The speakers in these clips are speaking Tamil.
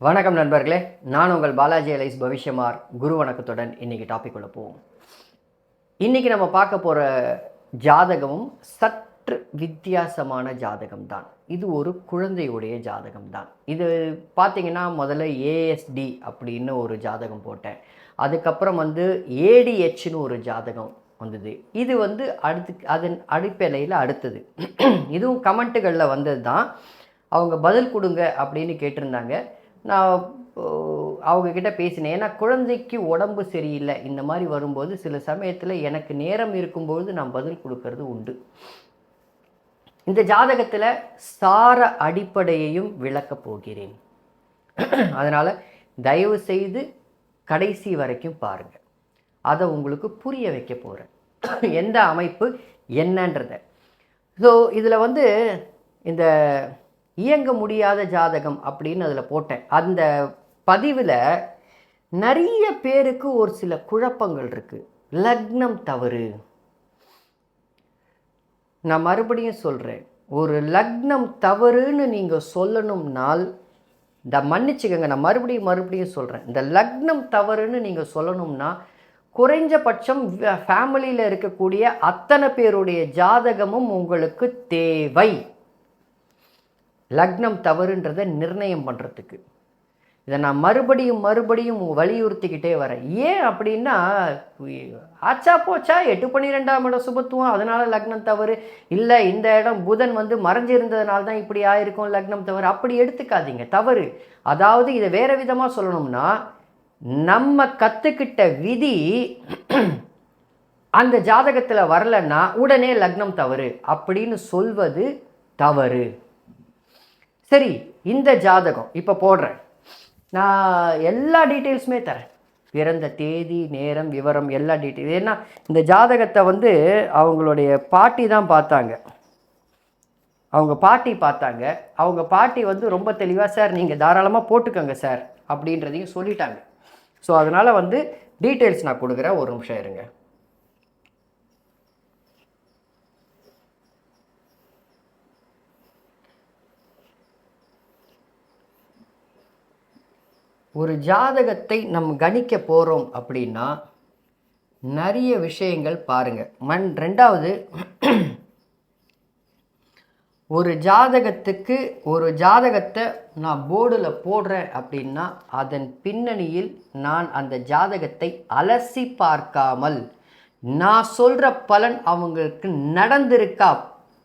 வணக்கம் நண்பர்களே, நான் உங்கள் பாலாஜி அலைஸ் பவிஷ்யமார். குரு வணக்கத்துடன் இன்றைக்கி டாபிக் உள்ள போவோம். இன்றைக்கி நம்ம பார்க்க போகிற ஜாதகமும் சற்று வித்தியாசமான ஜாதகம் தான். இது ஒரு குழந்தையுடைய ஜாதகம் தான். இது பார்த்திங்கன்னா முதல்ல ஏஎஸ்டி அப்படின்னு ஒரு ஜாதகம் போட்டேன். அதுக்கப்புறம் ஏடிஹெச்னு ஒரு ஜாதகம் வந்தது. இது அதன் அடிப்படையில் அடுத்தது இதுவும் கமெண்ட்டுகளில் வந்தது தான். அவங்க பதில் கொடுங்க அப்படின்னு கேட்டிருந்தாங்க. நான் அவங்கக்கிட்ட பேசினேன். ஏன்னா குழந்தைக்கு உடம்பு சரியில்லை, இந்த மாதிரி வரும்போது சில சமயத்தில் எனக்கு நேரம் இருக்கும்போது நான் பதில் கொடுக்கறது உண்டு. இந்த ஜாதகத்தில் சார அடிப்படையையும் விளக்கப் போகிறேன். அதனால் தயவு செய்து கடைசி வரைக்கும் பாருங்கள். அதை உங்களுக்கு புரிய வைக்க போகிறேன், எந்த அமைப்பு என்னன்றத. ஸோ இதில் இந்த இயங்க முடியாத ஜாதகம் அப்படின்னு அதில் போட்டேன். அந்த பதிவில் நிறைய பேருக்கு ஒரு சில குழப்பங்கள் இருக்குது. லக்னம் தவறு. நான் மறுபடியும் சொல்கிறேன், ஒரு லக்னம் தவறுன்னு நீங்கள் சொல்லணும்னால் மன்னிச்சுக்கோங்க, நான் மறுபடியும் சொல்கிறேன். இந்த லக்னம் தவறுன்னு நீங்கள் சொல்லணும்னா குறைஞ்சபட்சம் ஃபேமிலியில் இருக்கக்கூடிய அத்தனை பேருடைய ஜாதகமும் உங்களுக்கு தேவை, லக்னம் தவறுன்றதை நிர்ணயம் பண்ணுறதுக்கு. இதை நான் மறுபடியும் வலியுறுத்திக்கிட்டே வரேன். ஏன் அப்படின்னா, ஆச்சா போச்சா 8-12ஆம் இடம் சுபத்துவம், அதனால் லக்னம் தவறு இல்லை, இந்த இடம் புதன் மறைஞ்சிருந்ததுனால தான் இப்படி ஆயிருக்கும், லக்னம் தவறு அப்படி எடுத்துக்காதீங்க. தவறு அதாவது இதை வேறு விதமாக சொல்லணும்னா, நம்ம கற்றுக்கிட்ட விதி அந்த ஜாதகத்தில் வரலன்னா உடனே லக்னம் தவறு அப்படின்னு சொல்வது தவறு. சரி, இந்த ஜாதகம் இப்போ போடுறேன். நான் எல்லா டீட்டெயில்ஸுமே தரேன், பிறந்த தேதி, நேரம், விவரம், எல்லா டீட்டெயில். ஏன்னா இந்த ஜாதகத்தை அவங்களுடைய பாட்டி தான் பார்த்தாங்க. அவங்க பாட்டி ரொம்ப தெளிவாக, சார் நீங்கள் தாராளமாக போட்டுக்கோங்க சார் அப்படின்றதையும் சொல்லிட்டாங்க. ஸோ அதனால் டீட்டெயில்ஸ் நான் கொடுக்குறேன், ஒரு நிமிஷம் இருங்க. ஒரு ஜாதகத்தை நம்ம கணிக்க போகிறோம் அப்படின்னா நிறைய விஷயங்கள் பாருங்கள். ரெண்டாவது, ஒரு ஜாதகத்தை நான் போர்டில் போடுறேன் அப்படின்னா அதன் பின்னணியில் நான் அந்த ஜாதகத்தை அலசி பார்க்காமல் நான் சொல்கிற பலன் அவங்களுக்கு நடந்திருக்கா,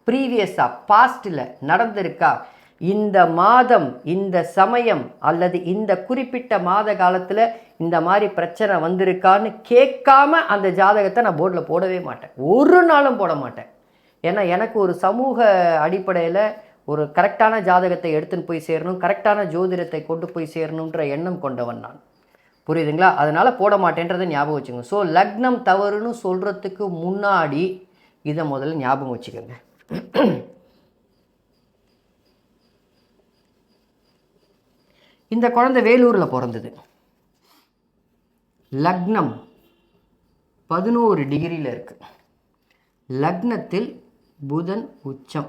ப்ரீவியஸாக பாஸ்டில் நடந்திருக்கா, இந்த மாதம், இந்த சமயம் அல்லது இந்த குறிப்பிட்ட மாத காலத்தில் இந்த மாதிரி பிரச்சனை வந்திருக்கான்னு கேட்காம அந்த ஜாதகத்தை நான் போர்டில் போடவே மாட்டேன், ஒரு நாளும் போட மாட்டேன். ஏன்னா எனக்கு ஒரு சமூக அடிப்படையில் ஒரு கரெக்டான ஜாதகத்தை எடுத்துன்னு போய் சேரணும், கரெக்டான ஜோதிடத்தை கொண்டு போய் சேரணுன்ற எண்ணம் கொண்டவன் நான். புரியுதுங்களா? அதனால் போட மாட்டேன்றதை ஞாபகம் வச்சுக்கோங்க. ஸோ லக்னம் தவறுன்னு சொல்கிறதுக்கு முன்னாடி இதை முதல்ல ஞாபகம் வச்சுக்கோங்க. இந்த குழந்தை வேலூரில் பிறந்தது. லக்னம் 11 டிகிரியில் இருக்கு. லக்னத்தில் புதன் உச்சம்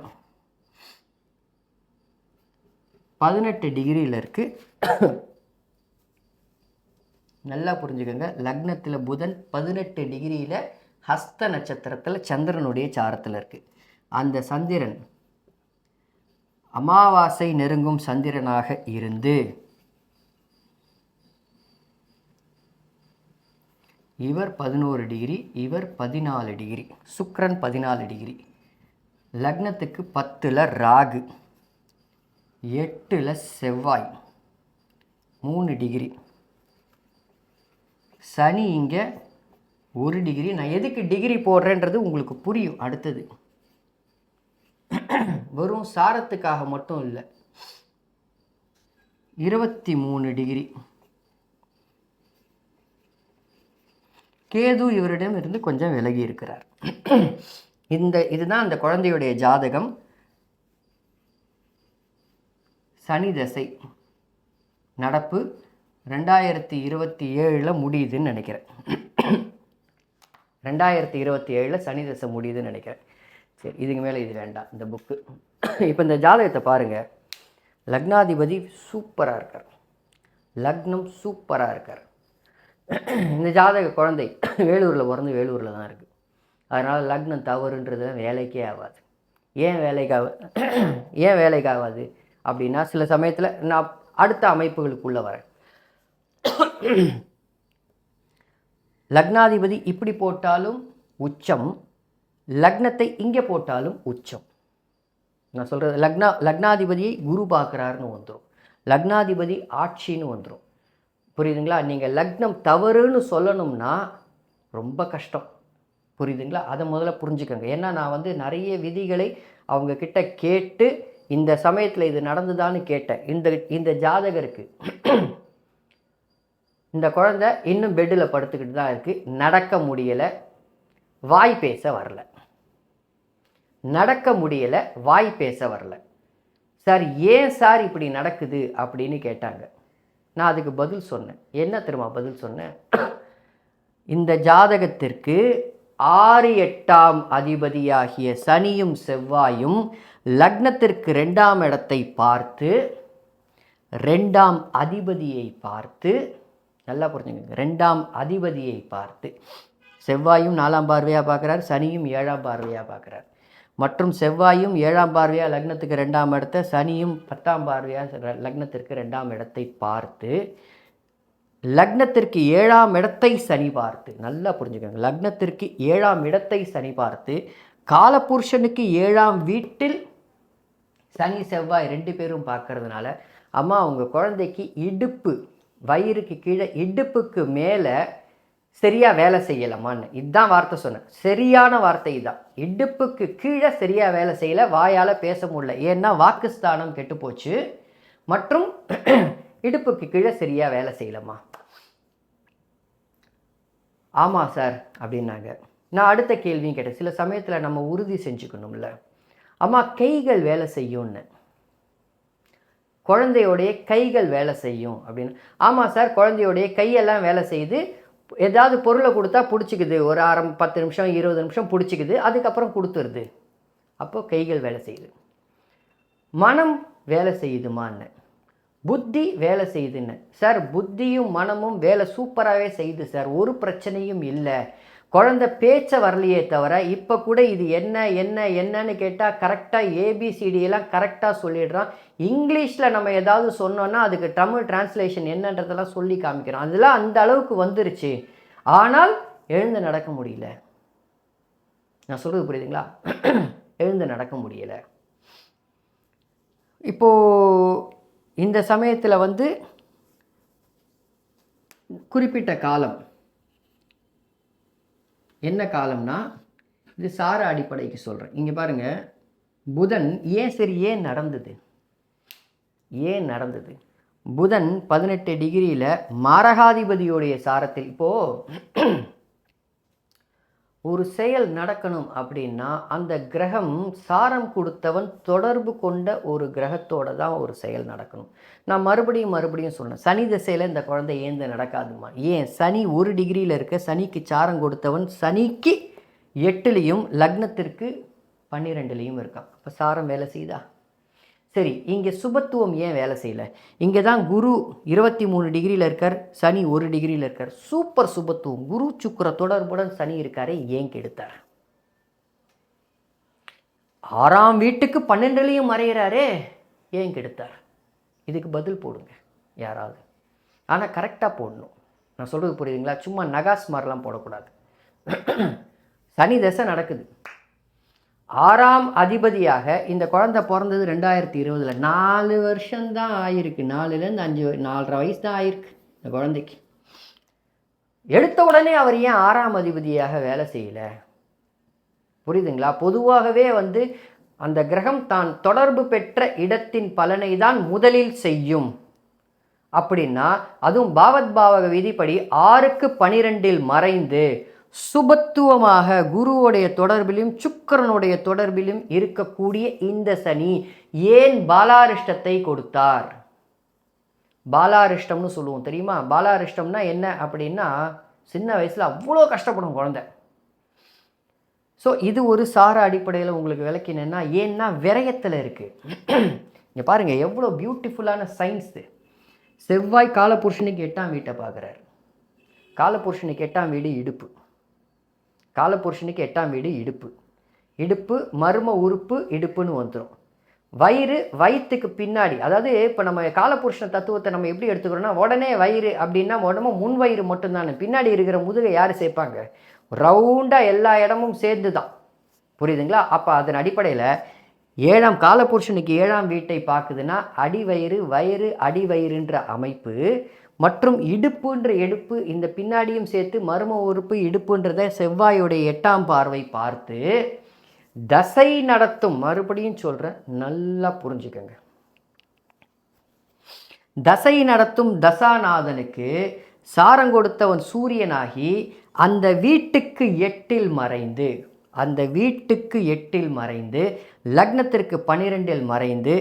18 டிகிரியில் இருக்கு. நல்லா புரிஞ்சுக்கோங்க, லக்னத்தில் புதன் 18 டிகிரியில் ஹஸ்த நட்சத்திரத்தில் சந்திரனுடைய சாரத்தில் இருக்குது. அந்த சந்திரன் அமாவாசை நெருங்கும் சந்திரனாக இருந்து இவர் 11 டிகிரி, இவர் 14 டிகிரி, சுக்கிரன் 14 டிகிரி. லக்னத்துக்கு 10ல் ராகு, 8ல் செவ்வாய் 3 டிகிரி, சனி இங்கே 1 டிகிரி. நான் எதுக்கு டிகிரி போடுறேன்றது உங்களுக்கு புரியும் அடுத்தது. வெறும் சாரத்துக்காக மட்டும் இல்லை, 23 டிகிரி. கேது இவரிடம் இருந்து கொஞ்சம் விலகி இருக்கிறார். இதுதான் அந்த குழந்தையுடைய ஜாதகம். சனி தசை நடப்பு 2027 முடியுதுன்னு நினைக்கிறேன். 2027 சனி தசை முடியுதுன்னு நினைக்கிறேன். சரி, இதுக்கு மேலே இது வேண்டாம் இந்த புக்கு. இப்போ இந்த ஜாதகத்தை பாருங்கள். லக்னாதிபதி சூப்பராக இருக்கார். லக்னம் சூப்பராக இருக்கார். இந்த ஜாதக குழந்தை வேலூரில் பிறந்து வேலூரில் தான் இருக்குது. அதனால் லக்னம் தவறுன்றது வேலைக்கே ஆகாது. ஏன் வேலைக்கு ஆகாது அப்படின்னா, சில சமயத்தில் நான் அடுத்த அமைப்புகளுக்குள்ளே வரேன். லக்னாதிபதி இப்படி போட்டாலும் உச்சம், லக்னத்தை இங்கே போட்டாலும் உச்சம். நான் சொல்கிறது லக்னாதிபதியை குரு பார்க்குறாருன்னு வந்துடும், லக்னாதிபதி ஆட்சின்னு வந்துடும். புரியுதுங்களா? நீங்கள் லக்னம் தவறுன்னு சொல்லணும்னா ரொம்ப கஷ்டம். புரியுதுங்களா? அதை முதல்ல புரிஞ்சுக்கோங்க. ஏன்னா நான் நிறைய விதிகளை அவங்கக்கிட்ட கேட்டு இந்த சமயத்தில் இது நடந்துதான்னு கேட்டேன். இந்த ஜாதகருக்கு இந்த குழந்தை இன்னும் பெட்டில் படுத்துக்கிட்டு தான் இருக்குது, நடக்க முடியலை, வாய் பேச வரல. நடக்க முடியலை, வாய் பேச வரல. சார் ஏன் சார் இப்படி நடக்குது அப்படின்னு கேட்டாங்க. நான் அதுக்கு பதில் சொன்னேன். என்ன தெரியுமா பதில் சொன்னேன்? இந்த ஜாதகத்திற்கு 6 8ஆம் அதிபதியாகிய சனியும் செவ்வாயும் லக்னத்திற்கு 2ஆம் இடத்தை பார்த்து 2ஆம் அதிபதியை பார்த்து, நல்லா புரிஞ்சுங்க, 2ஆம் அதிபதியை பார்த்து, செவ்வாயும் 4ஆம் பார்வையாக பார்க்குறார், சனியும் 7ஆம் பார்வையாக பார்க்குறார். மற்றும் செவ்வாயும் 7ஆம் பார்வையாக லக்னத்துக்கு 2ஆம் இடத்தை, சனியும் 10ஆம் பார்வையாக லக்னத்திற்கு 2ஆம் இடத்தை பார்த்து, லக்னத்திற்கு 7ஆம் இடத்தை சனி பார்த்து, நல்லா புரிஞ்சுக்கோங்க, லக்னத்திற்கு 7ஆம் இடத்தை சனி பார்த்து, காலபுருஷனுக்கு 7ஆம் வீட்டில் சனி செவ்வாய் 2 பேரும் பார்க்கறதுனால, அம்மா அவங்க குழந்தைக்கு இடுப்பு, வயிறுக்கு கீழே இடுப்புக்கு மேலே சரியாக வேலை செய்யலாமான்னு, இதுதான் வார்த்தை சொன்னேன். சரியான வார்த்தை தான். இடுப்புக்கு கீழே சரியாக வேலை செய்யலை, வாயால் பேச முடியல. ஏன்னா வாக்குஸ்தானம் கெட்டு போச்சு. மற்றும் இடுப்புக்கு கீழே சரியாக வேலை செய்யலாமா? ஆமாம் சார் அப்படின்னாங்க. நான் அடுத்த கேள்வியும் கேட்டேன். சில சமயத்தில் நம்ம உறுதி செஞ்சுக்கணும்ல. அம்மா கைகள் வேலை செய்யும்னு, குழந்தையோடைய கைகள் வேலை செய்யும் அப்படின்னு. ஆமாம் சார், குழந்தையோடைய கையெல்லாம் வேலை செய்யுது, ஏதாவது பொருளை கொடுத்தா பிடிச்சிக்குது, ஒரு 10 நிமிஷம் 20 நிமிஷம் பிடிச்சிக்குது, அதுக்கப்புறம் கொடுத்துருது. அப்போது கைகள் வேலை செய்யுது. மனம் வேலை செய்யுதுமான்னு, புத்தி வேலை செய்யுதுன்னு. சார் புத்தியும் மனமும் வேலை சூப்பராகவே செய்யுது சார், ஒரு பிரச்சனையும் இல்லை. குழந்தை பேச்ச வரலையே தவிர இப்போ கூட இது என்னன்னு கேட்டால் கரெக்டாக ஏபிசிடியெல்லாம் கரெக்டாக சொல்லிடுறான். இங்கிலீஷில் நம்ம ஏதாவது சொன்னோன்னா அதுக்கு தமிழ் டிரான்ஸ்லேஷன் என்னன்றதெல்லாம் சொல்லி காமிக்கிறோம். அதெல்லாம் அந்த அளவுக்கு வந்துருச்சு. ஆனால் எழுந்து நடக்க முடியல. நான் சொல்கிறது புரியுதுங்களா? எழுந்து நடக்க முடியலை. இப்போது இந்த சமயத்தில் குறிப்பிட்ட காலம் என்ன காலம்னா, இது சார அடிப்படைக்கு சொல்கிறேன். இங்கே பாருங்கள், புதன் ஏன் நடந்தது? புதன் 18 டிகிரியில் மாரகாதிபதியோடைய சாரத்தில். இப்போது ஒரு செயல் நடக்கணும் அப்படின்னா அந்த கிரகம் சாரம் கொடுத்தவன் தொடர்பு கொண்ட ஒரு கிரகத்தோடு தான் ஒரு செயல் நடக்கணும். நான் மறுபடியும் சொன்னேன், சனி திசையில் இந்த குழந்தை ஏந்து நடக்காதுமா. ஏன்? சனி 1 டிகிரியில் இருக்க, சனிக்கு சாரம் கொடுத்தவன் சனிக்கு 8லையும் லக்னத்திற்கு 12லையும் இருக்கான். அப்போ சாரம் வேலை செய்தா? சரி, இங்கே சுபத்துவம் ஏன் வேலை செய்யலை? இங்கே தான் குரு 23 டிகிரியில் இருக்கார், சனி 1 டிகிரியில் இருக்கார். சூப்பர் சுபத்துவம். குரு சுக்கிர தொடர்புடன் சனி இருக்காரே, ஏன் கெடுத்தார்? 6ஆம் வீட்டுக்கு 12லையும் மறைகிறாரே, ஏன் கெடுத்தார்? இதுக்கு பதில் போடுங்க யாராவது. ஆனால் கரெக்டாக போடணும். நான் சொல்கிறது புரியுதுங்களா? சும்மா நகாஸ் மாதிரிலாம் போடக்கூடாது. சனி தசை நடக்குது. 6ஆம் அதிபதியாக இந்த குழந்தை பிறந்தது 2020. 4 வருஷம்தான் ஆயிருக்கு. 4லேருந்து 5 4.5 வயசு தான் ஆயிருக்கு இந்த குழந்தைக்கு. எடுத்த உடனே அவர் ஏன் 6ஆம் அதிபதியாக வேலை செய்யலை? புரியுதுங்களா? பொதுவாகவே அந்த கிரகம் தான் தொடர்பு பெற்ற இடத்தின் பலனை தான் முதலில் செய்யும். அப்படின்னா அதுவும் பாவத் பாவக விதிப்படி 6க்கு 12 மறைந்து சுபத்துவமாக குருவுடைய தொடர்பிலும் சுக்கிரனுடைய தொடர்பிலும் இருக்கக்கூடிய இந்த சனி ஏன் பாலாரிஷ்டத்தை கொடுத்தார்? பாலாரிஷ்டம்னு சொல்லுவோம் தெரியுமா? பாலாரிஷ்டம்னா என்ன அப்படின்னா, சின்ன வயசில் அவ்வளோ கஷ்டப்படும் குழந்தை. ஸோ இது ஒரு சார அடிப்படையில் உங்களுக்கு விளக்கினேன்னா, ஏன்னா விரயத்தில் இருக்குது. இங்கே பாருங்கள் எவ்வளோ பியூட்டிஃபுல்லான சயின்ஸு. செவ்வாய் காலபுருஷனுக்கு 8ஆம் வீட்டை பார்க்குறாரு. காலபுருஷனுக்கு 8ஆம் வீடு இடுப்பு. காலபுருஷனுக்கு 8ஆம் வீடு இடுப்பு. இடுப்பு மர்ம உறுப்பு இடுப்புன்னு வந்துடும். வயிறு, வயிற்றுக்கு பின்னாடி, அதாவது இப்போ நம்ம காலபுருஷன தத்துவத்தை நம்ம எப்படி எடுத்துக்கிறோன்னா, உடனே வயிறு அப்படின்னா உடம்பு முன் வயிறு மட்டும்தானே, பின்னாடி இருக்கிற முதுகை யார் சேர்ப்பாங்க? ரவுண்டாக எல்லா இடமும் சேர்ந்து தான். புரியுதுங்களா? அப்போ அதன் அடிப்படையில் 7ஆம் காலபுருஷனுக்கு 7ஆம் வீட்டை பார்க்குதுன்னா அடிவயிறு, வயிறு, அடிவயிறுன்ற அமைப்பு மற்றும் இடுப்புன்ற எடுப்பு இந்த பின்னாடியும் சேர்த்து மர்ம உறுப்பு இடுப்புன்றதை செவ்வாயுடைய 8ஆம் பார்வை பார்த்து தசை நடத்தும். மறுபடியும் சொல்கிறேன், நல்லா புரிஞ்சுக்கங்க. தசை நடத்தும் தசாநாதனுக்கு சாரம் கொடுத்தவன் சூரியனாகி அந்த வீட்டுக்கு 8இல் மறைந்து, அந்த வீட்டுக்கு 8இல் மறைந்து, லக்னத்திற்கு 12இல் மறைந்து,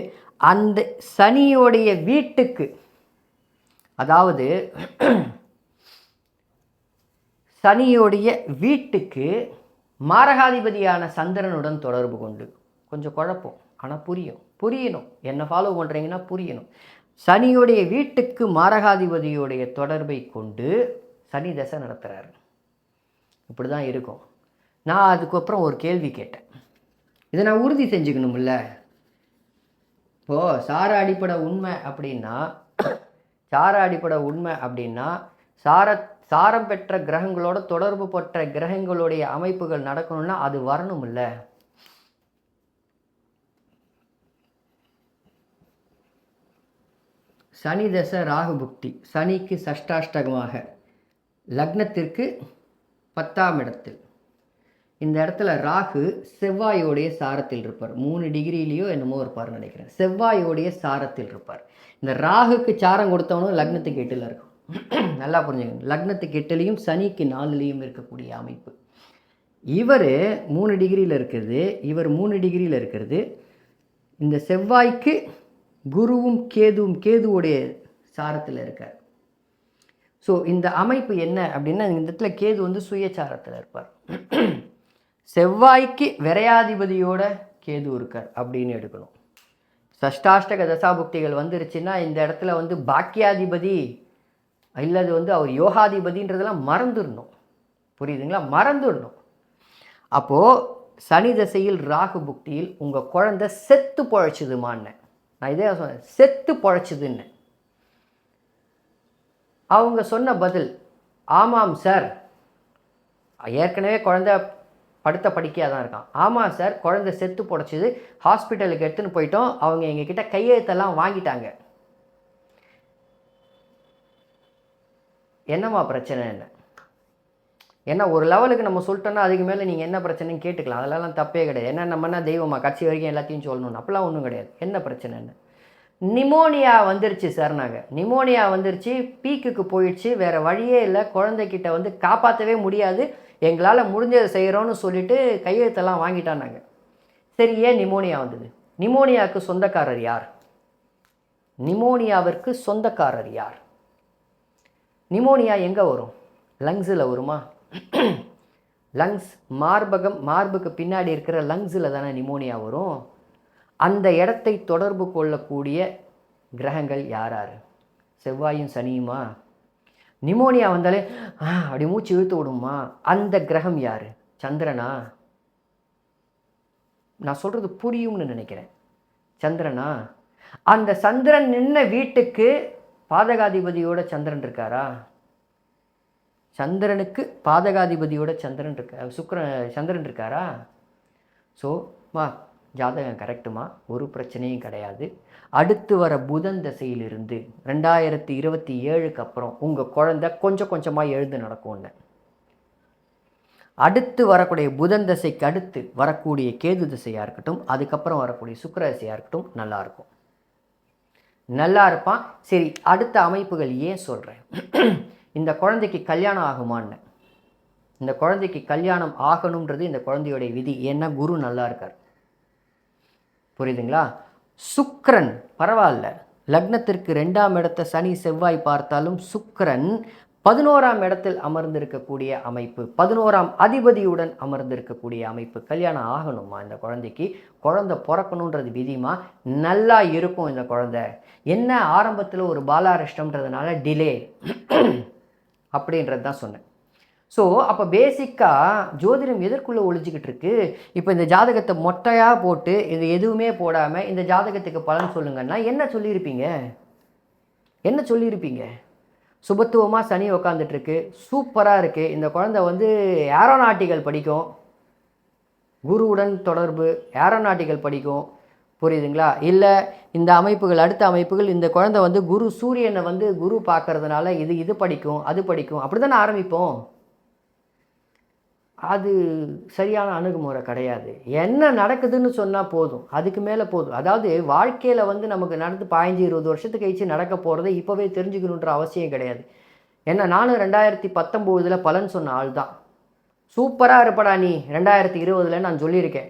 அந்த சனியோடைய வீட்டுக்கு, அதாவது சனியோடைய வீட்டுக்கு மாரகாதிபதியான சந்திரனுடன் தொடர்பு கொண்டு, கொஞ்சம் குழப்பம் ஆனால் புரியணும். என்ன ஃபாலோ பண்ணுறீங்கன்னா புரியணும். சனியோடைய வீட்டுக்கு மாரகாதிபதியோடைய தொடர்பை கொண்டு சனி தசை நடத்துகிறாரு. இப்படி தான் இருக்கும். நான் அதுக்கப்புறம் ஒரு கேள்வி கேட்டேன், இதை நான் உறுதி செஞ்சுக்கணும்ல. இப்போது சார அடிப்படை உண்மை அப்படின்னா சாரம் பெற்ற கிரகங்களோட தொடர்பு பெற்ற கிரகங்களுடைய அமைப்புகள் நடக்கணும்னா அது வரணும் இல்லை? சனி தசை ராகு புக்தி, சனிக்கு சஷ்டாஷ்டகமாக லக்னத்திற்கு 10ஆம் இடத்தில், இந்த இடத்துல ராகு செவ்வாயோடைய சாரத்தில் இருப்பார். 3 டிகிரிலேயோ என்னமோ இருப்பார்னு நினைக்கிறேன். செவ்வாயோடைய சாரத்தில் இருப்பார். இந்த ராகுக்கு சாரம் கொடுத்தவனும் லக்னத்துக்கு 8இல் இருக்கும். நல்லா புரிஞ்சுக்கணும். லக்னத்துக்கு 8இலையும் சனிக்கு 4இலையும் இருக்கக்கூடிய அமைப்பு. இவர் 3 டிகிரியில் இருக்கிறது, இவர் 3 டிகிரியில் இருக்கிறது. இந்த செவ்வாய்க்கு குருவும் கேதுவுடைய சாரத்தில் இருக்கார். ஸோ இந்த அமைப்பு என்ன அப்படின்னா, இந்த இடத்துல கேது வந்து சுயச்சாரத்தில் இருப்பார். செவ்வாய்க்கு விரையாதிபதியோட கேது இருக்கார் அப்படின்னு எடுக்கணும். சஷ்டாஷ்டக தசாபுக்திகள் வந்துருச்சுன்னா இந்த இடத்துல வந்து பாக்கியாதிபதி இல்லது வந்து அவர் யோகாதிபதின்றதெல்லாம் மறந்துடணும். புரியுதுங்களா? மறந்துடணும். அப்போது சனி தசையில் ராகு புக்தியில் உங்கள் குழந்தை செத்து பொழைச்சிதுமான்னு நான் இதே சொன்னேன், செத்து பொழைச்சிதுன்னு. அவங்க சொன்ன பதில், ஆமாம் சார், ஏற்கனவே குழந்தை படுத்த படிக்கையாக தான் இருக்கான். ஆமாம் சார், குழந்தை செத்து பொழைச்சிது, ஹாஸ்பிட்டலுக்கு எடுத்துன்னு போயிட்டோம், அவங்க எங்ககிட்ட கையெழுத்தெல்லாம் வாங்கிட்டாங்க. என்னம்மா பிரச்சனை என்ன? ஏன்னா ஒரு லெவலுக்கு நம்ம சொல்லிட்டோன்னா அதுக்கு மேலே நீங்கள் என்ன பிரச்சனைன்னு கேட்டுக்கலாம். அதெல்லாம் தப்பே கிடையாது. ஏன்னா நம்மனா தெய்வமா கட்சி வரைக்கும் எல்லாத்தையும் சொல்லணும், அப்போலாம் ஒன்றும் கிடையாது. என்ன பிரச்சனைன்னு, நிமோனியா வந்துருச்சு சார். நாங்கள் நிமோனியா வந்துருச்சு, பீக்குக்கு போயிடுச்சு, வேறு வழியே இல்லை, குழந்தைக்கிட்ட வந்து காப்பாற்றவே முடியாது, எங்களால் முடிஞ்சதை செய்கிறோன்னு சொல்லிட்டு கையெழுத்தெல்லாம் வாங்கிட்டான். நாங்கள் சரி, ஏன் நிமோனியா வந்தது? நிமோனியாவுக்கு சொந்தக்காரர் யார்? நிமோனியாவிற்கு சொந்தக்காரர் யார்? நிமோனியா எங்கே வரும்? லங்ஸில் வருமா? லங்ஸ் மார்புக்கு பின்னாடி இருக்கிற லங்ஸில் தானே நிமோனியா வரும். அந்த இடத்தை தொடர்பு கொள்ளக்கூடிய கிரகங்கள் யார்? செவ்வாயும் சனியுமா? நிமோனியா வந்தாலே அப்படி மூச்சு இழுத்து விடுமா? அந்த கிரகம் யார்? சந்திரனா? நான் சொல்கிறது புரியும்னு நினைக்கிறேன். சந்திரனா? அந்த சந்திரன் நின்ன வீட்டுக்கு பாதகாதிபதியோட சந்திரன் இருக்காரா? சந்திரனுக்கு பாதகாதிபதியோட சந்திரன் இருக்காரா? ஸோ ஜாதகம் கரெக்டுமா, ஒரு பிரச்சனையும் கிடையாது. அடுத்து வர புதன் தசையிலிருந்து 2027க்கு அப்புறம் உங்கள் குழந்தை கொஞ்சம் கொஞ்சமாக எழுந்து நடக்கும்னு. அடுத்து வரக்கூடிய புதன் தசைக்கு அடுத்து வரக்கூடிய கேது தசையாக இருக்கட்டும், அதுக்கப்புறம் வரக்கூடிய சுக்கிர தசையாக இருக்கட்டும், நல்லாயிருக்கும், நல்லா இருப்பான். சரி, அடுத்த அமைப்புகள் ஏன் சொல்கிறேன்? இந்த குழந்தைக்கு கல்யாணம் ஆகுமான்னு. இந்த குழந்தைக்கு கல்யாணம் ஆகணுன்றது இந்த குழந்தையோடைய விதி. ஏன்னா குரு நல்லா இருக்கார். புரியுதுங்களா? சுக்கிரன் பரவாயில்ல, லக்னத்திற்கு 2ஆம் இடத்தை சனி செவ்வாய் பார்த்தாலும் சுக்கிரன் 11ஆம் இடத்தில் அமர்ந்திருக்கக்கூடிய அமைப்பு, 11ஆம் அதிபதியுடன் அமர்ந்திருக்கக்கூடிய அமைப்பு. கல்யாணம் ஆகணுமா இந்த குழந்தைக்கு, குழந்தை பிறக்கணுன்றது விதிமா, நல்லா இருக்கும் இந்த குழந்தை. என்ன ஆரம்பத்தில் ஒரு பாலாரிஷ்டம்ன்றதுனால டிலே அப்படின்றது தான் சொன்னேன். ஸோ அப்போ பேசிக்காக ஜோதிடம் எதற்குள்ளே ஒழிஞ்சிக்கிட்டு இருக்கு? இப்போ இந்த ஜாதகத்தை மொட்டையாக போட்டு இது எதுவுமே போடாமல் இந்த ஜாதகத்துக்கு பலன் சொல்லுங்கன்னா என்ன சொல்லியிருப்பீங்க? என்ன சொல்லியிருப்பீங்க? சுபத்துவமாக சனி உக்காந்துட்டுருக்கு, சூப்பராக இருக்குது, இந்த குழந்தை வந்து ஏரோநாட்டிக்கல் படிக்கும், குருவுடன் தொடர்பு, ஏரோநாட்டிக்கல் படிக்கும், புரியுதுங்களா? இல்லை இந்த அமைப்புகள், அடுத்த அமைப்புகள், இந்த குழந்தை வந்து குரு சூரியனை வந்து குரு பார்க்கறதுனால இது படிக்கும், அது படிக்கும், அப்படி தானே ஆரம்பிப்போம். அது சரியான அணுகுமுறை கிடையாது. என்ன நடக்குதுன்னு சொன்னால் போதும், அதுக்கு மேலே போதும். அதாவது வாழ்க்கையில் வந்து நமக்கு நடந்து 15-20 வருஷத்துக்கு கழிச்சு நடக்க போகிறத இப்போவே தெரிஞ்சுக்கணுன்ற அவசியம் கிடையாது. ஏன்னா நானும் 2019 பலன் சொன்ன ஆள் தான். சூப்பராக இருப்படா நீ 2020 நான் சொல்லியிருக்கேன்.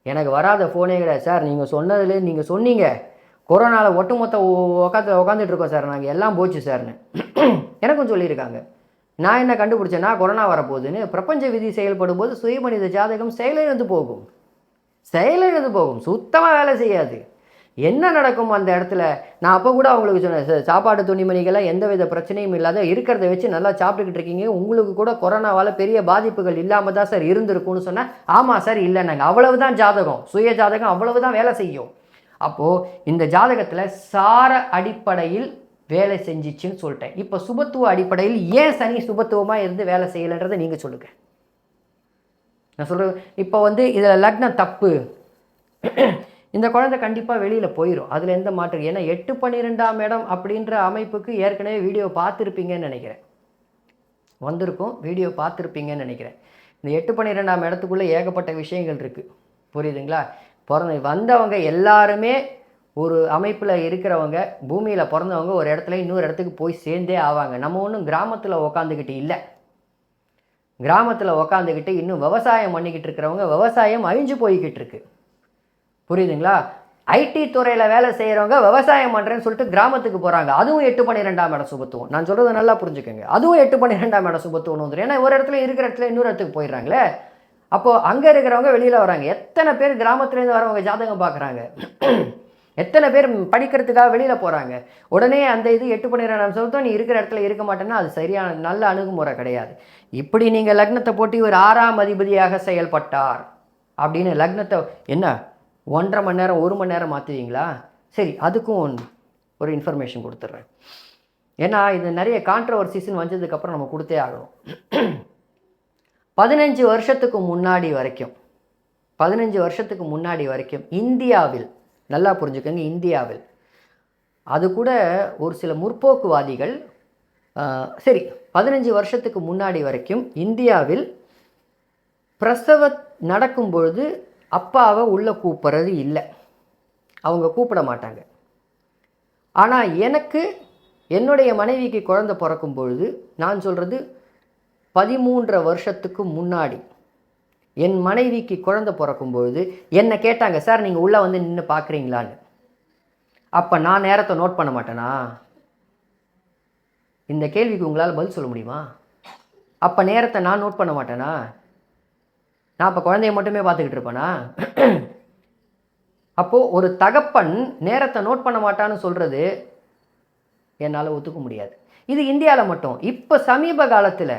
எனக்கு வராத ஃபோனே கிடையாது. சார் நீங்கள் சொன்னதுல நீங்கள் சொன்னீங்க கொரோனாவில் ஒட்டுமொத்த உட்காந்துட்டு இருக்கோம் சார், நாங்கள் எல்லாம் போச்சு சார்னு எனக்கும் சொல்லியிருக்காங்க. நான் என்ன கண்டுபிடிச்சேன்னா கொரோனா வரப்போகுதுன்னு. பிரபஞ்ச விதி செயல்படும் போது சுயமனித ஜாதகம் செயலிழந்து போகும், சுத்தமாக வேலை செய்யாது. என்ன நடக்கும் அந்த இடத்துல? நான் அப்போ கூட அவங்களுக்கு சொன்னேன், சாப்பாடு துணிமணிகளாக எந்த வித பிரச்சனையும் இல்லாத இருக்கிறத வச்சு நல்லா சாப்பிட்டுக்கிட்டு இருக்கீங்க, உங்களுக்கு கூட கொரோனாவால் பெரிய பாதிப்புகள் இல்லாமல் தான் சார் இருந்திருக்கும்னு சொன்னேன். ஆமாம் சார், இல்லைன்னாங்க. அவ்வளவுதான் ஜாதகம், சுய ஜாதகம் அவ்வளவுதான் வேலை செய்யும். அப்போது இந்த ஜாதகத்தில் சார அடிப்படையில் வேலை செஞ்சிச்சுன்னு சொல்லிட்டேன். இப்போ சுபத்துவ அடிப்படையில் ஏன் சனி சுபத்துவமாக இருந்து வேலை செய்யலைன்றதை நீங்கள் சொல்லுங்கள். நான் சொல்கிறேன், இப்போ வந்து இதில் லக்னம் தப்பு, இந்த குழந்தை கண்டிப்பாக வெளியில் போயிடும், அதில் எந்த மாற்றம். ஏன்னா 8-12ஆம் இடம் அப்படின்ற அமைப்புக்கு ஏற்கனவே வீடியோ பார்த்துருப்பீங்கன்னு நினைக்கிறேன், வந்திருக்கும், வீடியோ பார்த்துருப்பீங்கன்னு நினைக்கிறேன். இந்த 8-12ஆம் இடத்துக்குள்ளே ஏகப்பட்ட விஷயங்கள் இருக்குது, புரியுதுங்களா? வந்தவங்க எல்லாருமே ஒரு அமைப்பில் இருக்கிறவங்க, பூமியில் பிறந்தவங்க ஒரு இடத்துல இன்னொரு இடத்துக்கு போய் சேர்ந்தே ஆவாங்க. நம்ம ஒன்றும் கிராமத்தில் உக்காந்துக்கிட்டு இல்லை, கிராமத்தில் உக்காந்துக்கிட்டு இன்னும் விவசாயம் பண்ணிக்கிட்டு இருக்கிறவங்க விவசாயம் அழிஞ்சு போய்கிட்டு இருக்கு, புரியுதுங்களா? ஐடி துறையில் வேலை செய்கிறவங்க விவசாயம் பண்ணுறேன்னு சொல்லிட்டு கிராமத்துக்கு போகிறாங்க, அதுவும் 8-12ஆம் இடம் சுபத்துவம். நான் சொல்கிறது நல்லா புரிஞ்சுக்கோங்க, அதுவும் 8-12ஆம் இடம் சுபத்துவம் வந்துடும். ஏன்னா ஒரு இடத்துல இருக்கிற இடத்துல இன்னொரு இடத்துக்கு போயிடுறாங்களே. அப்போது அங்கே இருக்கிறவங்க வெளியில் வராங்க. எத்தனை பேர் கிராமத்துலேருந்து வரவங்க ஜாதகம் பார்க்குறாங்க, எத்தனை பேர் படிக்கிறதுக்காக வெளியில் போகிறாங்க. உடனே அந்த இது 8-12ஆம் சுபத்துவம் நீ இருக்கிற இடத்துல இருக்க மாட்டேன்னா அது சரியான நல்ல அணுகுமுறை கிடையாது. இப்படி நீங்கள் லக்னத்தை போட்டு ஒரு 6ஆம் அதிபதியாக செயல்பட்டார் அப்படின்னு லக்னத்தை என்ன 1.5 மணி நேரம் 1 மணி நேரம் மாற்றுவீங்களா? சரி, அதுக்கும் ஒரு இன்ஃபர்மேஷன் கொடுத்துட்றேன். ஏன்னா இது நிறைய கான்ட்ரவர்சிஸ்ன்னு வந்ததுக்கப்புறம் நம்ம கொடுத்தே ஆகணும். 15 வருஷத்துக்கு முன்னாடி வரைக்கும் இந்தியாவில், நல்லா புரிஞ்சுக்கோங்க, இந்தியாவில் அது கூட ஒரு சில முற்போக்குவாதிகள், சரி 15 வருஷத்துக்கு முன்னாடி வரைக்கும் இந்தியாவில் பிரசவ நடக்கும் பொழுது அப்பாவை உள்ளே கூப்பிட்றது இல்லை, அவங்க கூப்பிட மாட்டாங்க. ஆனால் எனக்கு என்னுடைய மனைவிக்கு குழந்தை பிறக்கும் பொழுது, நான் சொல்கிறது 13 வருஷத்துக்கு முன்னாடி என் மனைவிக்கு குழந்தை பிறக்கும் பொழுது என்னை கேட்டாங்க, சார் நீங்கள் உள்ளே வந்து நின்று பார்க்குறீங்களான்னு. அப்போ நான் நேரத்தை நோட் பண்ண மாட்டேனா? இந்த கேள்விக்கு உங்களால் பதில் சொல்ல முடியுமா? அப்போ நேரத்தை நான் நோட் பண்ண மாட்டேனா? நான் இப்போ குழந்தைய மட்டுமே பார்த்துக்கிட்டு இருப்பேனா? அப்போது ஒரு தகப்பன் நேரத்தை நோட் பண்ண மாட்டான்னு சொல்கிறது என்னால் ஒத்துக்க முடியாது. இது இந்தியாவில் மட்டும். இப்போ சமீப காலத்தில்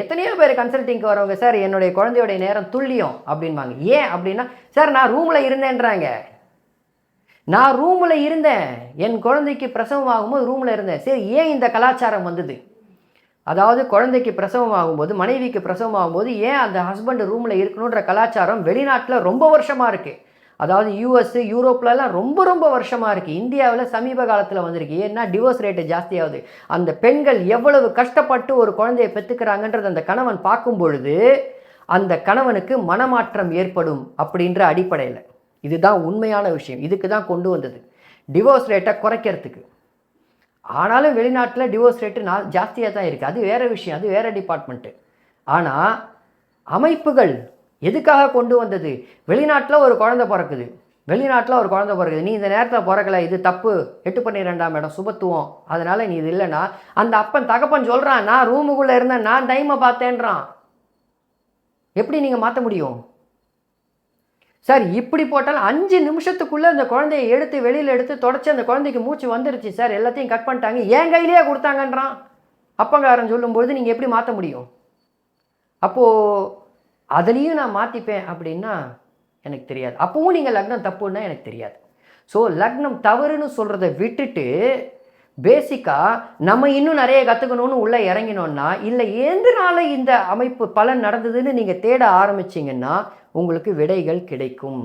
எத்தனையோ பேர் கன்சல்டிங்க்கு வரவங்க, சார் என்னுடைய குழந்தையோடைய நேரம் துல்லியம் அப்படின்பாங்க. ஏன் அப்படின்னா, சார் நான் ரூமில் இருந்தேன்றாங்க. நான் ரூமில் இருந்தேன், என் குழந்தைக்கு பிரசவம் ஆகும்போது ரூமில் இருந்தேன். சரி, ஏன் இந்த கலாச்சாரம் வந்தது? அதாவது குழந்தைக்கு பிரசவம் ஆகும்போது, மனைவிக்கு பிரசவம் ஆகும்போது ஏன் அந்த ஹஸ்பண்ட் ரூமில் இருக்கணுன்ற கலாச்சாரம் வெளிநாட்டில் ரொம்ப வருஷமாக இருக்குது. அதாவது US யூரோப்லலாம் ரொம்ப ரொம்ப வருஷமாக இருக்குது. இந்தியாவில் சமீப காலத்தில் வந்திருக்கு. ஏன்னா டிவோர்ஸ் ரேட்டு ஜாஸ்தியாகுது. அந்த பெண்கள் எவ்வளவு கஷ்டப்பட்டு ஒரு குழந்தையை பெற்றுக்கிறாங்கன்றது அந்த கணவன் பார்க்கும் பொழுது அந்த கணவனுக்கு மனமாற்றம் ஏற்படும் அப்படின்ற அடிப்படையில். இதுதான் உண்மையான விஷயம். இதுக்கு தான் கொண்டு வந்தது, டிவோர்ஸ் ரேட்டை குறைக்கிறதுக்கு. ஆனாலும் வெளிநாட்டில் டிவோர்ஸ் ரேட்டு ஜாஸ்தியாக தான் இருக்குது. அது வேறு விஷயம், அது வேறு டிபார்ட்மெண்ட்டு. ஆனால் அமைப்புகள் எதுக்காக கொண்டு வந்தது? வெளிநாட்டில் ஒரு குழந்தை பிறக்குது, வெளிநாட்டில் ஒரு குழந்தை பிறகுது, நீ இந்த நேரத்தில் பிறக்கலை, இது தப்பு, 8/12 இடம் சுபத்துவம், அதனால் நீ இது இல்லைன்னா அந்த அப்பன் தகப்பன் சொல்கிறான், நான் ரூமுக்குள்ளே இருந்தேன், நான் டைமை பார்த்தேன்றான். எப்படி நீங்கள் மாற்ற முடியும் சார்? இப்படி போட்டால் 5 நிமிஷத்துக்குள்ளே அந்த குழந்தைய எடுத்து வெளியில் எடுத்து தொடச்சி அந்த குழந்தைக்கு மூச்சு வந்துருச்சு சார், எல்லாத்தையும் கட் பண்ணிட்டாங்க, என் கையிலேயே கொடுத்தாங்கன்றான் அப்பங்காரன் சொல்லும்போது நீங்கள் எப்படி மாற்ற முடியும்? அப்போது அதுலேயும் நான் மாற்றிப்பேன் அப்படின்னா எனக்கு தெரியாது. அப்பவும் நீங்கள் லக்னம் தப்புன்னா எனக்கு தெரியாது. ஸோ லக்னம் தவறுன்னு சொல்கிறத விட்டுட்டு பேசிக்காக நம்ம இன்னும் நிறைய கற்றுக்கணும்னு உள்ளே இறங்கினோன்னா, இல்லை எதனால இந்த அமைப்பு பலன் நடந்ததுன்னு நீங்கள் தேட ஆரம்பிச்சிங்கன்னா உங்களுக்கு விடைகள் கிடைக்கும்.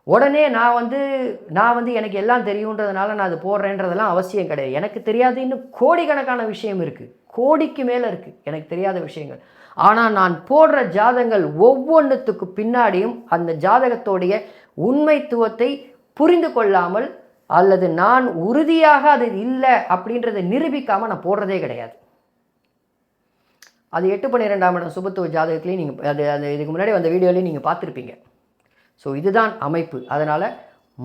உடனே நான் வந்து எனக்கு எல்லாம் தெரியுன்றதுனால நான் அது போடுறேன்றதெல்லாம் அவசியம் கிடையாது. எனக்கு தெரியாது இன்னும் கோடிக்கணக்கான விஷயம் இருக்குது, கோடிக்கு மேலே இருக்குது எனக்கு தெரியாத விஷயங்கள். ஆனால் நான் போடுற ஜாதகங்கள் ஒவ்வொன்றுத்துக்கு பின்னாடியும் அந்த ஜாதகத்தோடைய உண்மைத்துவத்தை புரிந்து கொள்ளாமல் அல்லது நான் உறுதியாக அது இல்லை அப்படின்றத நிரூபிக்காமல் நான் போடுறதே கிடையாது. அது 8/12 இடம் சுபத்துவ ஜாதகத்துலேயும் நீங்கள் அது இதுக்கு முன்னாடி அந்த வீடியோலையும் நீங்கள் பார்த்துருப்பீங்க. ஸோ இதுதான் அமைப்பு. அதனால்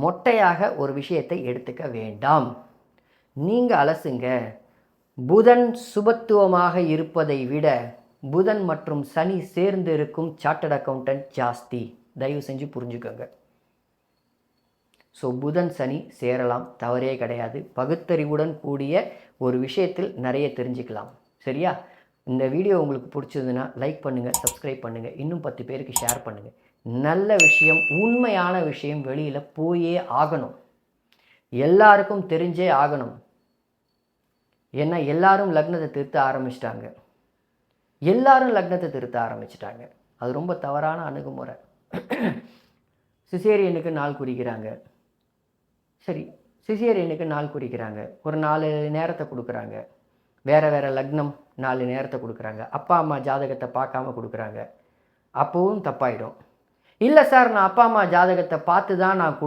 மொட்டையாக ஒரு விஷயத்தை எடுத்துக்க வேண்டாம். நீங்கள் அலசுங்க. புதன் சுபத்துவமாக இருப்பதை விட புதன் மற்றும் சனி சேர்ந்து இருக்கும் சார்ட்டர்ட் அக்கௌண்டன்ட் ஜாஸ்தி. தயவு செஞ்சு புரிஞ்சுக்கோங்க. ஸோ புதன் சனி சேரலாம், தவறே கிடையாது. பகுத்தறிவுடன் கூடிய ஒரு விஷயத்தில் நிறைய தெரிஞ்சுக்கலாம். சரியா? இந்த வீடியோ உங்களுக்கு பிடிச்சதுன்னா லைக் பண்ணுங்கள், சப்ஸ்கிரைப் பண்ணுங்கள், இன்னும் 10 பேருக்கு ஷேர் பண்ணுங்கள். நல்ல விஷயம், உண்மையான விஷயம் வெளியில் போயே ஆகணும், எல்லாருக்கும் தெரிஞ்சே ஆகணும். ஏன்னா எல்லாரும் லக்னத்தை திருத்த ஆரம்பிச்சிட்டாங்க, அது ரொம்ப தவறான அணுகுமுறை. சிசேரியனுக்கு நாள் குறிக்கிறாங்க, சரி சிசேரியனுக்கு நாள் குறிக்கிறாங்க, ஒரு 4 நேரத்தை கொடுக்குறாங்க, வேறு லக்னம் 4 நேரத்தை கொடுக்குறாங்க, அப்பா அம்மா ஜாதகத்தை பார்க்காம கொடுக்குறாங்க, அப்போவும் தப்பாயிடும். இல்லை சார், நான் அப்பா அம்மா ஜாதகத்தை பார்த்து தான் நான்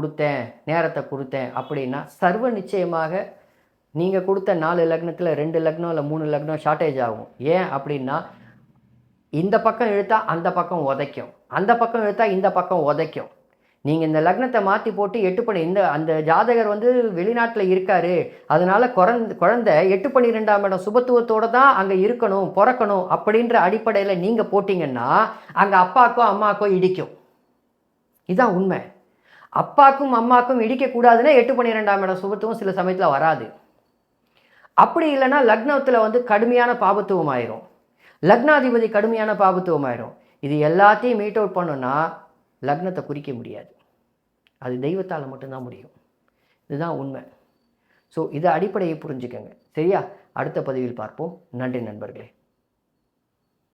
நேரத்தை கொடுத்தேன் அப்படின்னா சர்வ நிச்சயமாக நீங்கள் கொடுத்த 4 லக்னத்தில் 2 லக்னம் இல்லை 3 லக்னம் ஷார்ட்டேஜ் ஆகும். ஏன் அப்படின்னா இந்த பக்கம் இழுத்தா அந்த பக்கம் உதைக்கும், அந்த பக்கம் இழுத்தா இந்த பக்கம் உதைக்கும். நீங்கள் இந்த லக்னத்தை மாற்றி போட்டு 8 அந்த ஜாதகர் வெளிநாட்டில் இருக்கார், அதனால் குழந்தை 8/12 இடம் சுபத்துவத்தோடு தான் அங்கே இருக்கணும், பிறக்கணும் அப்படின்ற அடிப்படையில் நீங்கள் போட்டிங்கன்னா அங்கே அப்பாக்கோ அம்மாக்கோ இடிக்கும். இதுதான் உண்மை. அப்பாக்கும் அம்மாக்கும் இடிக்கக்கூடாதுன்னா 8/12 இடம் சுபத்துவம் சில சமயத்தில் வராது. அப்படி இல்லைன்னா லக்னத்தில் கடுமையான பாபத்துவம் ஆயிரும், லக்னாதிபதி கடுமையான பாபத்துவம் ஆயிரும். இது எல்லாத்தையும் மீட் அவுட் பண்ணோன்னா லக்னத்தை குறிக்க முடியாது, அது தெய்வத்தால் மட்டும்தான் முடியும். இதுதான் உண்மை. ஸோ இதை அடிப்படையை புரிஞ்சுக்கங்க. சரியா? அடுத்த பதிவில் பார்ப்போம். நன்றி நண்பர்களே.